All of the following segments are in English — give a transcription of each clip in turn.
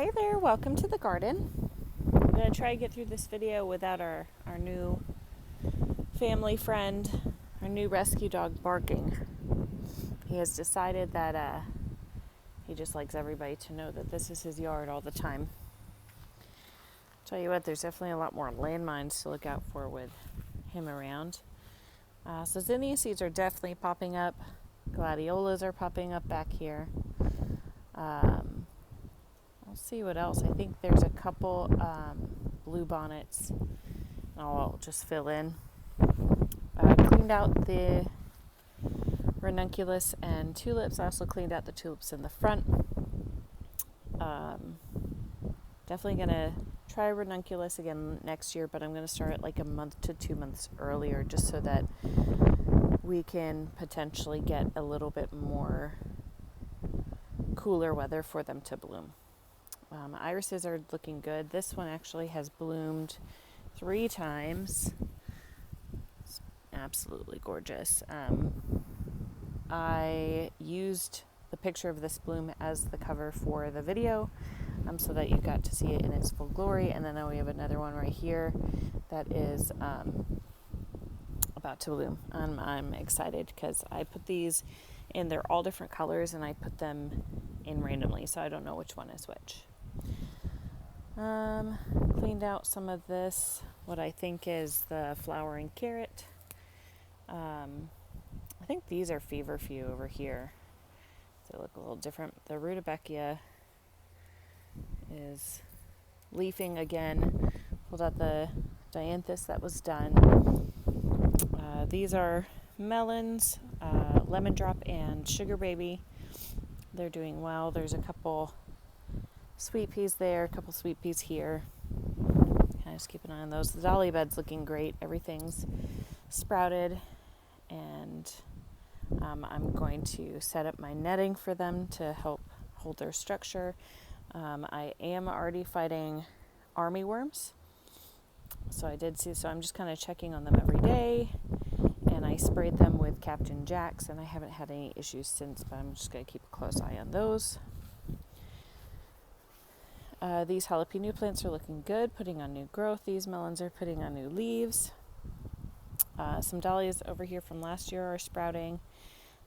Hey there, welcome to the garden. I'm going to try to get through this video without our new family friend, our new rescue dog barking. He has decided that he just likes everybody to know that this is his yard all the time. Tell you what, there's definitely a lot more landmines to look out for with him around. So zinnia seeds are definitely popping up. Gladiolas are popping up back here. Let's see what else. I think there's a couple blue bonnets. I'll just fill in. Cleaned out the ranunculus and tulips. I also cleaned out the tulips in the front. Definitely going to try ranunculus again next year, but I'm going to start it like a month to 2 months earlier just so that we can potentially get a little bit more cooler weather for them to bloom. Irises are looking good. This one actually has bloomed 3 times. It's absolutely gorgeous. I used the picture of this bloom as the cover for the video so that you got to see it in its full glory. And then we have another one right here that is about to bloom. I'm excited because I put these in, they're all different colors, and I put them in randomly, so I don't know which one is which. Cleaned out some of this, what I think is the flowering carrot. I think these are feverfew over here. They look a little different. The rudbeckia is leafing again. Pulled out the dianthus that was done. These are melons, lemon drop and sugar baby. They're doing well. There's a couple sweet peas there, a couple sweet peas here. Kind of just keep an eye on those. The dahlia bed's looking great. Everything's sprouted, and I'm going to set up my netting for them to help hold their structure. I am already fighting army worms, so I'm just kind of checking on them every day, and I sprayed them with Captain Jack's, and I haven't had any issues since, but I'm just going to keep a close eye on those. These jalapeno plants are looking good, putting on new growth. These melons are putting on new leaves. Some dahlias over here from last year are sprouting.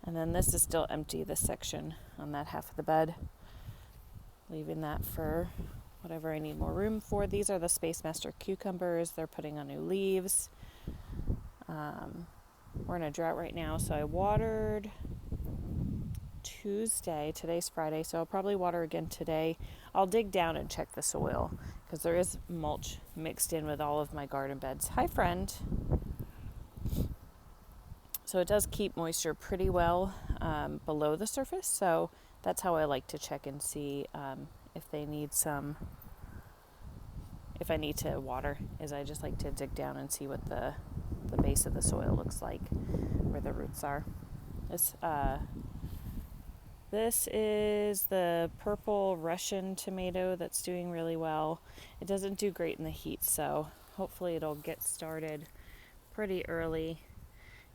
And then this is still empty, this section on that half of the bed. Leaving that for whatever I need more room for. These are the Space Master cucumbers. They're putting on new leaves. We're in a drought right now, so I watered Tuesday. Today's Friday, so I'll probably water again today. I'll dig down and check the soil because there is mulch mixed in with all of my garden beds. Hi, friend. So it does keep moisture pretty well below the surface, so that's how I like to check and see if they need if I need to water, is I just like to dig down and see what the base of the soil looks like, where the roots are. This is the purple Russian tomato that's doing really well. It doesn't do great in the heat, so hopefully it'll get started pretty early.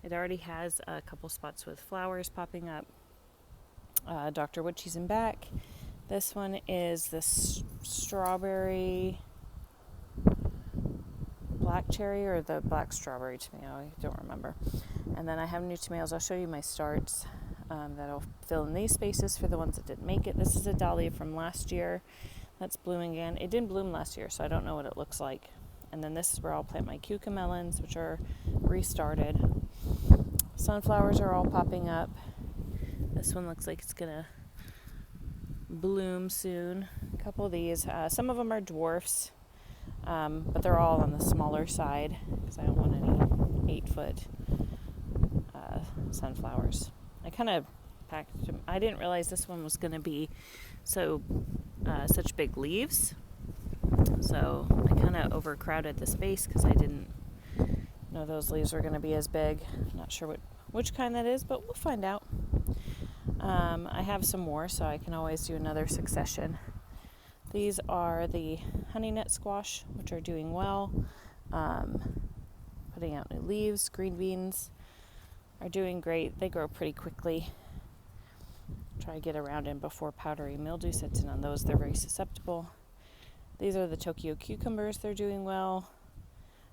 It already has a couple spots with flowers popping up. Dr. Witchy's in back. This one is the strawberry black cherry or the black strawberry tomato. I don't remember. And then I have new tomatoes. I'll show you my starts that'll fill in these spaces for the ones that didn't make it. This is a dahlia from last year that's blooming again. It didn't bloom last year, so I don't know what it looks like. And then this is where I'll plant my cucamelons, which are restarted. Sunflowers are all popping up. This one looks like it's gonna bloom soon. A couple of these. Some of them are dwarfs, but they're all on the smaller side because I don't want any 8-foot sunflowers. I kind of packed them. I didn't realize this one was going to be such big leaves. So I kind of overcrowded the space because I didn't know those leaves were going to be as big. I'm not sure which kind that is, but we'll find out. I have some more, so I can always do another succession. These are the honey nut squash, which are doing well. Putting out new leaves. Green beans are doing great. They grow pretty quickly. try to get around in before powdery mildew sets in on those. They're very susceptible. These are the Tokyo cucumbers. They're doing well.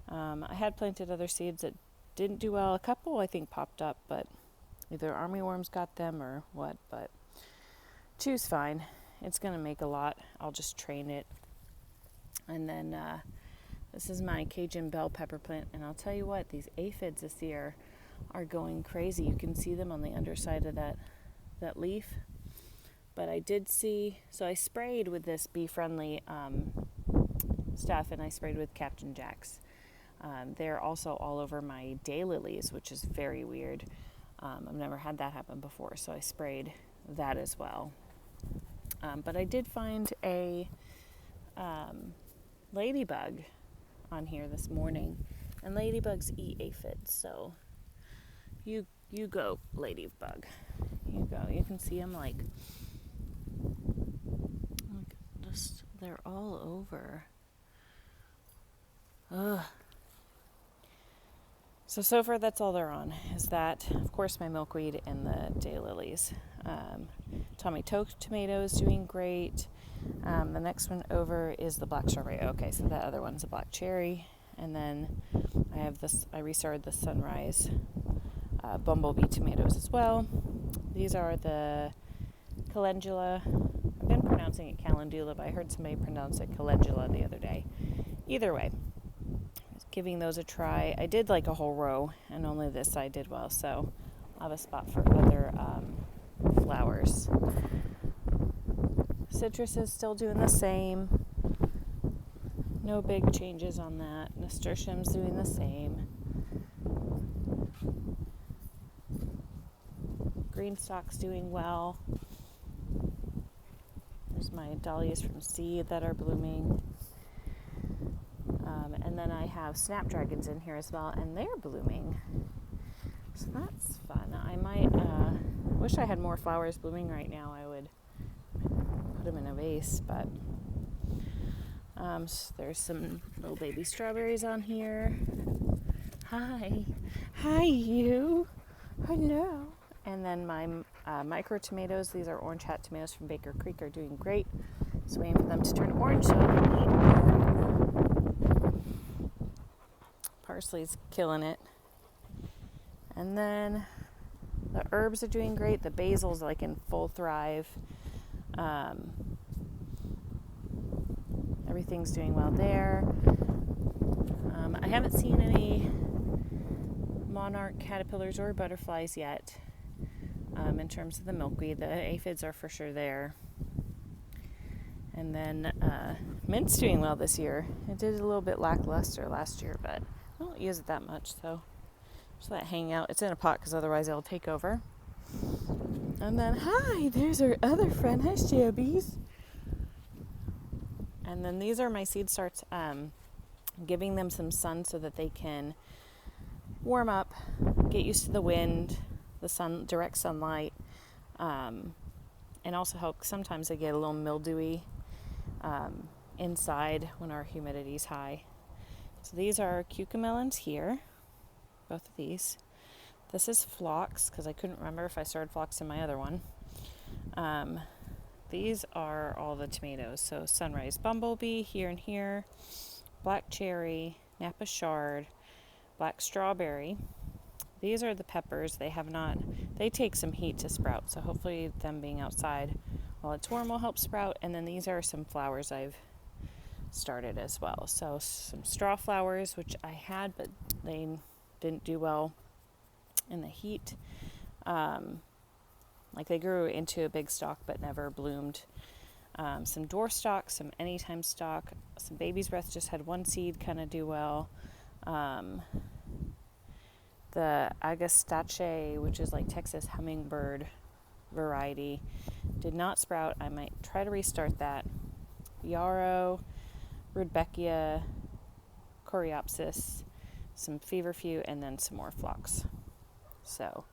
I had planted other seeds that didn't do well. A couple I think popped up, but either armyworms got them or what. But choose fine. It's going to make a lot. I'll just train it. And then this is my Cajun bell pepper plant. And I'll tell you what, these aphids this year are going crazy. You can see them on the underside of that leaf. But I did see, so I sprayed with this bee-friendly stuff, and I sprayed with Captain Jack's. They're also all over my daylilies, which is very weird. I've never had that happen before, so I sprayed that as well. But I did find a ladybug on here this morning, and ladybugs eat aphids, so you go, ladybug. You go. You can see them like just, they're all over. Ugh. So far that's all they're on, is that, of course, my milkweed and the daylilies. Tommy Toke tomato is doing great. The next one over is the black strawberry. Okay, so that other one's a black cherry. And then I have this, I restarted the sunrise bumblebee tomatoes as well. These are the calendula. I've been pronouncing it calendula, but I heard somebody pronounce it calendula the other day. Either way, giving those a try. I did like a whole row, and only this side did well, so I'll have a spot for other flowers. Citrus is still doing the same. No big changes on that. Nasturtium's doing the same. Green stalk's doing well. There's my dahlias from seed that are blooming. And then I have snapdragons in here as well, and they're blooming. So that's fun. I might, wish I had more flowers blooming right now. I would put them in a vase, but so there's some little baby strawberries on here. Hi you. Hello. And then my micro tomatoes, these are orange hat tomatoes from Baker Creek, are doing great. Just waiting for them to turn orange so I can eat them. Parsley's killing it. And then the herbs are doing great. The basil's like in full thrive. Everything's doing well there. I haven't seen any monarch caterpillars or butterflies yet. In terms of the milkweed, the aphids are for sure there. And then mint's doing well this year. It did a little bit lackluster last year, but I don't use it that much, so just let it hang out. It's in a pot because otherwise it'll take over. And then, hi, there's our other friend. Hi, Shabbies. And then these are my seed starts, giving them some sun so that they can warm up, get used to the wind, the sun, direct sunlight, and also help. Sometimes they get a little mildewy inside when our humidity is high. So these are cucamelons here, both of these. This is phlox, because I couldn't remember if I started phlox in my other one. These are all the tomatoes. So sunrise bumblebee here and here, black cherry, Napa chard, black strawberry. These are the peppers. They take some heat to sprout, so hopefully them being outside while it's warm will help sprout. And then these are some flowers I've started as well. So some straw flowers, which I had, but they didn't do well in the heat. Like they grew into a big stalk but never bloomed. Some dwarf stalk, some anytime stalk, some baby's breath just had one seed kind of do well. The agastache, which is like Texas hummingbird variety, did not sprout. I might try to restart that. Yarrow, Rudbeckia, Coreopsis, some feverfew, and then some more phlox. So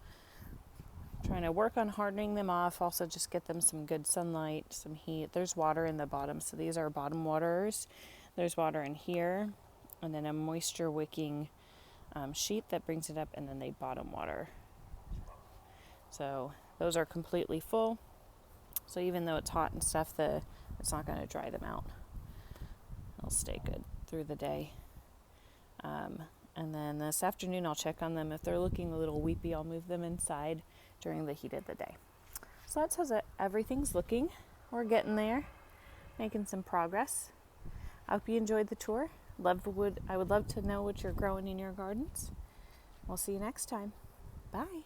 trying to work on hardening them off, also just get them some good sunlight, some heat. There's water in the bottom, so these are bottom waters. There's water in here, and then a moisture wicking sheet that brings it up, and then they bottom water. So those are completely full. So even though it's hot and stuff, it's not going to dry them out. They'll stay good through the day. And then this afternoon I'll check on them. If they're looking a little weepy, I'll move them inside during the heat of the day. So that's how everything's looking. We're getting there, making some progress. I hope you enjoyed the tour. I would love to know what you're growing in your gardens. We'll see you next time. Bye.